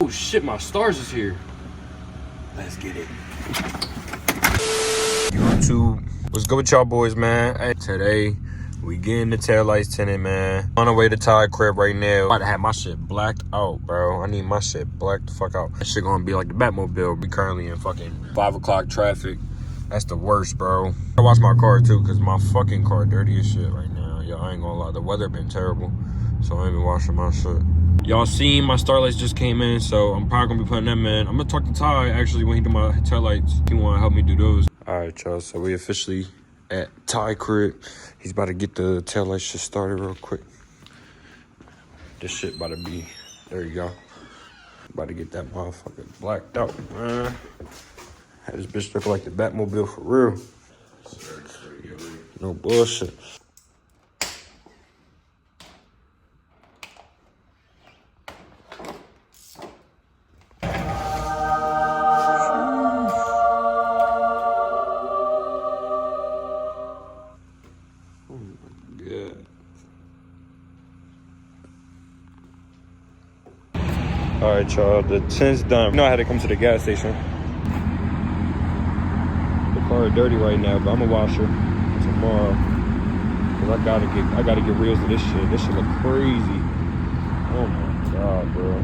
Oh shit, my stars is here. Let's get it. YouTube, what's good with y'all boys, man? Hey, today we getting the taillights tinted, man. On the way to Ty crib right now. About to have my shit blacked out, bro. I need my shit blacked the fuck out. That shit gonna be like the Batmobile. We currently in fucking 5 o'clock traffic. That's the worst, bro. I wash my car too, cause my fucking car dirty as shit right now. Yo, I ain't gonna lie, the weather been terrible, so I ain't been washing my shit. Y'all seen my Starlights just came in, so I'm probably gonna be putting them in. I'm gonna talk to Ty actually when he do my taillights. He wanna help me do those. All right, y'all, so we officially at Ty crib. He's about to get the taillight shit started real quick. This shit about to be, there you go. About to get that motherfucker blacked out, man. Had this bitch look like the Batmobile for real. No bullshit. All right, y'all, the tint's done. You know I had to come to the gas station. The car is dirty right now, but I'm gonna wash her tomorrow. Cause I gotta get reels of this shit. This shit look crazy. Oh my God, bro.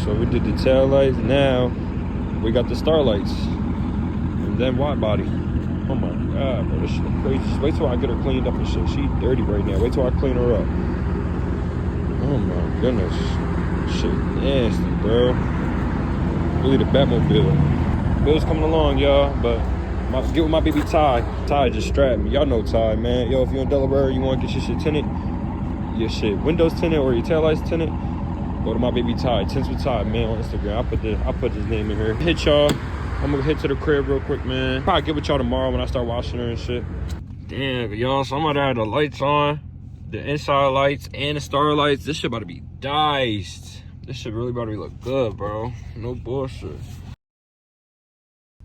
So we did the tail lights, now we got the Starlights. And then wide body. Oh my God, bro, this shit look crazy. Just wait till I get her cleaned up and shit. She dirty right now. Wait till I clean her up. Oh my goodness. Shit nasty, bro. Really the Batmobile. Bill's coming along, y'all, but get with my baby Ty. Ty just strapped me. Y'all know Ty, man. Yo, if you're in Delaware, you want to get your shit tinted, your shit windows tinted or your taillights tinted, go to my baby Ty. Tints with Ty, man, on Instagram. I'll put his name in here. Hit y'all. I'm gonna hit to the crib real quick, man. Probably get with y'all tomorrow when I start washing her and shit. Damn, y'all, so I'm about to have the lights on. The inside lights and the Starlights. This shit about to be diced. This shit really about to look good, bro. No bullshit.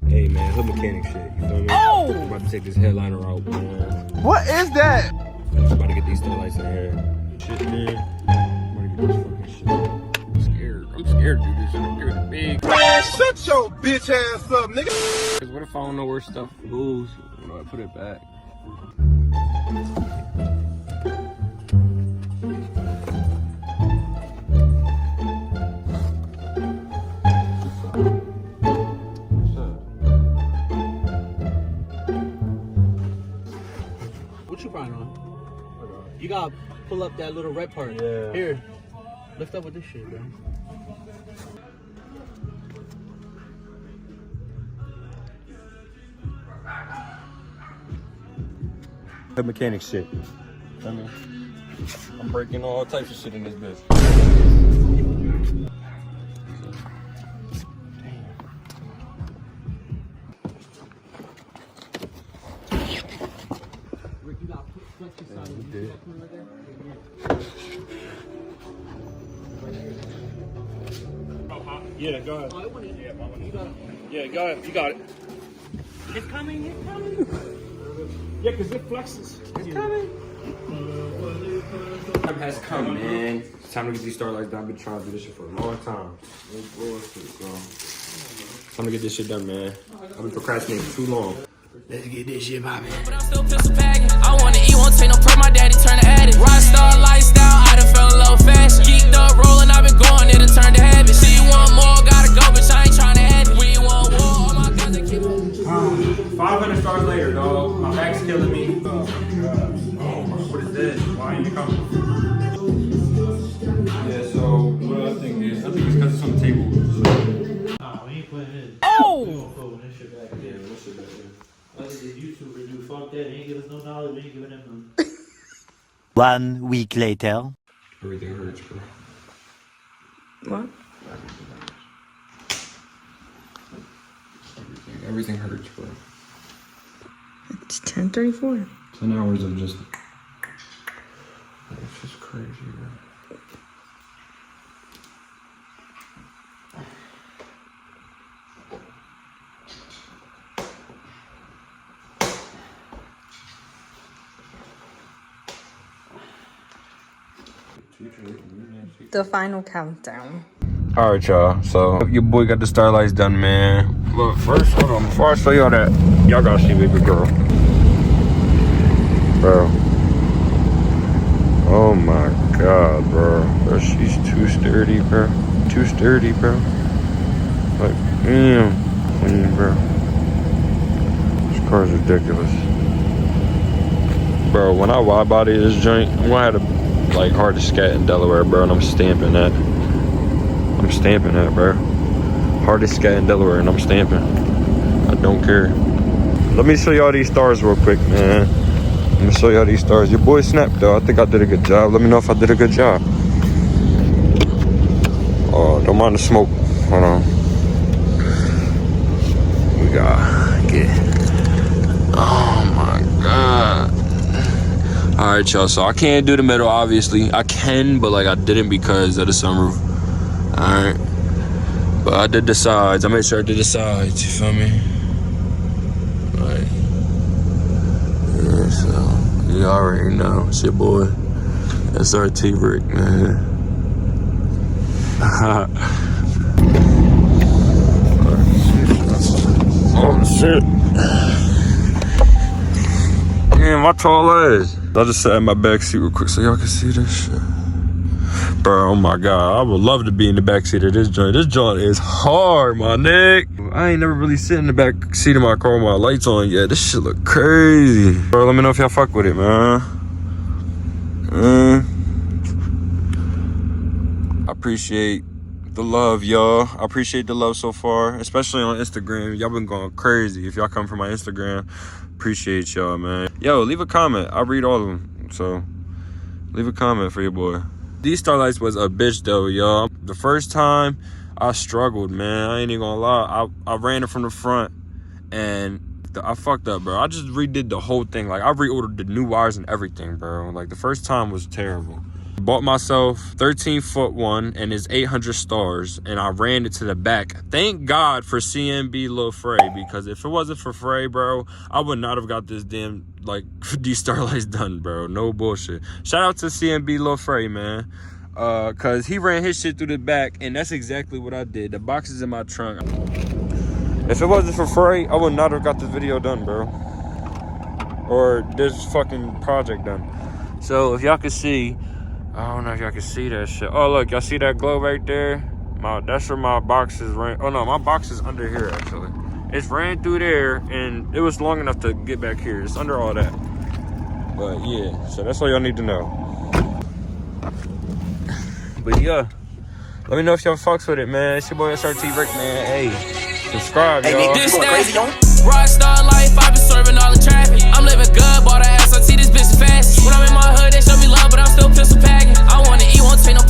Hey, man, hood mechanic shit. You feel me? Oh! I'm about to take this headliner out, man. What is that? I'm about to get these Starlights in here. Shit, man. I'm about to get this fucking shit. I'm scared. I'm scared to do this shit. I'm scared of big. Man, shut your bitch ass up, nigga. Cause what if I don't know where stuff goes? You know, I put it back. What you buying on? You gotta pull up that little red part. Yeah. Here, lift up with this shit, bro. The mechanic shit. I mean, I'm breaking all types of shit in this bitch. Yeah, go ahead. Yeah, go ahead. You got it. It's coming, it's coming. Yeah, because it flexes. It's coming. Time has come, man. It's time to get these Starlights done. I've been trying to do this shit for a long time. Time to get this shit done, man. I've been procrastinating for too long. Let's get this shit poppin'. But I'm still pistol packing. I wanna eat, won't take no per. My daddy turn the addict. Rockstar lifestyle, I done fell in low fashion. Geeked up, rolling, I've been going, it'll turn to habit. She want more, gotta go, bitch, I ain't trying to add it. We want war, all my guns are keep 500 stars later, dog. My back's killing me. Oh my God. Oh, what is this? Why ain't you coming? Yeah, so what I think is because it's on the table. Nah, we ain't putting it. Oh! We gonna throw this shit back there. Yeah, this shit back there. Like this YouTuber do, fuck that. They ain't give us no knowledge, we ain't giving them none. 1 week later. Everything hurts, bro. What? Everything hurts, bro. It's 10:34. 10 hours of just... It's just crazy, bro. The final countdown. All right, y'all. So your boy got the Starlights done, man. But first, hold on. Before I show y'all that, y'all gotta see baby girl, bro. Oh my god, bro. She's too sturdy, bro. Too sturdy, bro. Like, damn, clean, bro. This car's ridiculous, bro. When I wide body this joint, I'm gonna have to like hardest scat in Delaware, bro, and I'm stamping that. I'm stamping that, bro. Hardest scat in Delaware, and I'm stamping. I don't care. Let me show y'all these stars real quick, man. Let me show y'all these stars. Your boy snapped, though. I think I did a good job. Let me know if I did a good job. Oh, don't mind the smoke. Hold on. We got get. Oh my god. All right, y'all. So I can't do the middle, obviously. I can, but like I didn't because of the sunroof. All right, but I did the sides. I made sure I did the sides. You feel me? Like, yeah. So you already know. It's your boy, SRT Rick, man. Oh shit! Damn, my tall ass. I just sat in my back seat real quick so y'all can see this shit. Bro, oh my god, I would love to be in the back seat of this joint. This joint is hard, my nigga. I ain't never really sit in the back seat of my car with my lights on yet. This shit look crazy. Bro, let me know if y'all fuck with it, man. I appreciate the love, y'all. I appreciate the love so far, especially on Instagram. Y'all been going crazy. If y'all come from my Instagram, appreciate y'all, man. Yo, leave a comment. I read all of them, so leave a comment for your boy. These Starlights was a bitch though, y'all. The first time I struggled, man. I ain't even gonna lie. I ran it from the front and I fucked up, bro. I just redid the whole thing. Like I reordered the new wires and everything, bro. Like the first time was terrible. Bought myself 13-foot one and it's 800 stars and I ran it to the back. Thank God for CMB Lil Frey, because if it wasn't for Frey, bro, I would not have got this damn, like, these Starlights done, bro. No bullshit. Shout out to CMB Lil Frey, man. Cause he ran his shit through the back and that's exactly what I did. The box is in my trunk. If it wasn't for Frey, I would not have got this video done, bro. Or this fucking project done. So if y'all can see, I don't know if y'all can see that shit. Oh, look, y'all see that glow right there? That's where my boxes ran. Oh, no, my box is under here, actually. It's ran through there, and it was long enough to get back here. It's under all that. But, yeah, so that's all y'all need to know. But, yeah, let me know if y'all fucks with it, man. It's your boy, SRT Rick, man. Hey, subscribe, y'all. This rock star life, I been serving all the traffic. I'm living good, bought a ass, I see this bitch fast. When I'm in my hood, they show me love, but I'm still pistol packing. I wanna eat, won't take no